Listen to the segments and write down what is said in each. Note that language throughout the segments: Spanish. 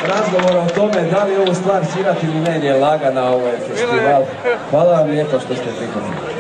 Razgovora o tome da li ovu stvar svirati ili ne je lagana, ovo je festival. Hvala vam lijepo što ste prihvatili.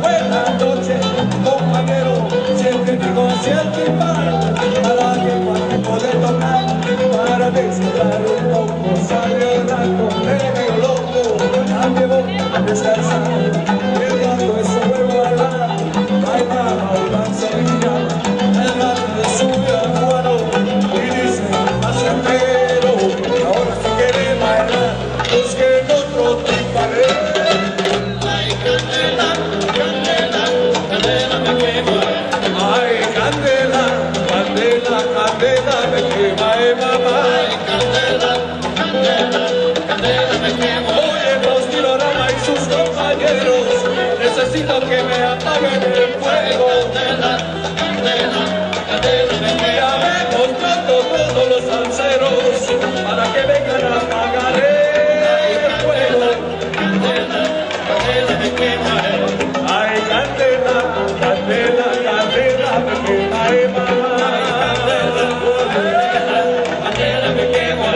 Buenas noches, compañero, siempre digo siempre para que cuando poder tocar, para descansar un poco, sale el rato, medio loco, ya me voy a descansar, el rato es vuelvo a bailar, bailar Sevilla, el rato de sube al cuadro, y dice, pasa pero, ahora si quiere bailar, busquen otro tipo de necesito que me apaguen el fuego. Llamemos todos los salseros para que vengan a apagar el fuego. Ay, candela, candela, candela, me quema, ay, mamá. Candela, me quema,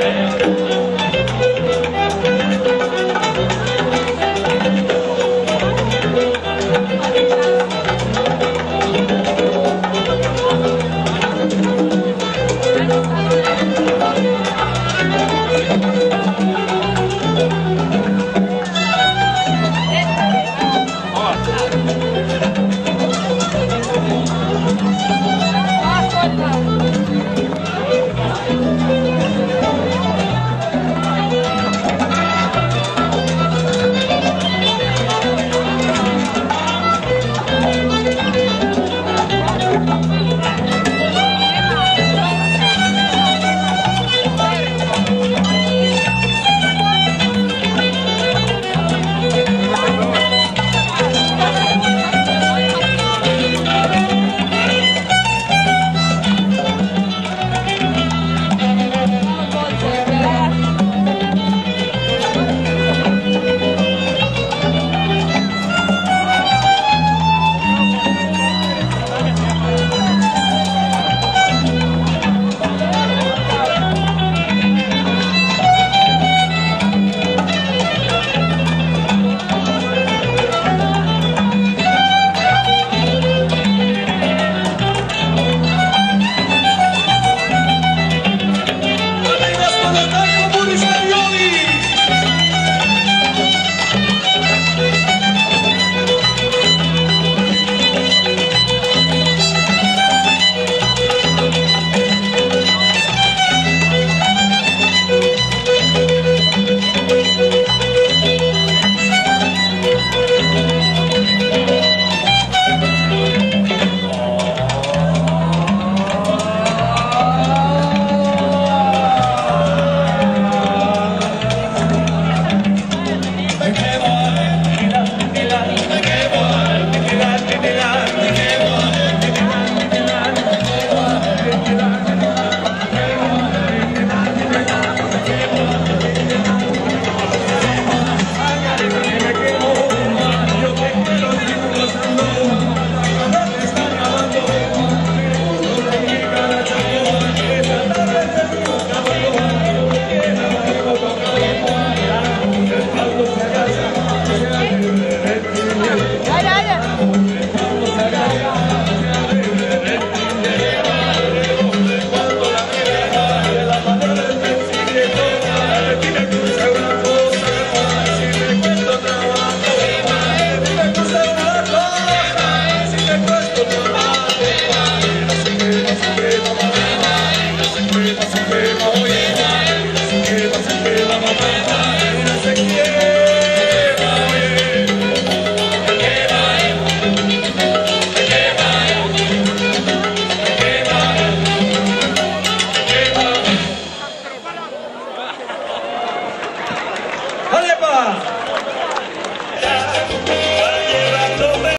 Hvala!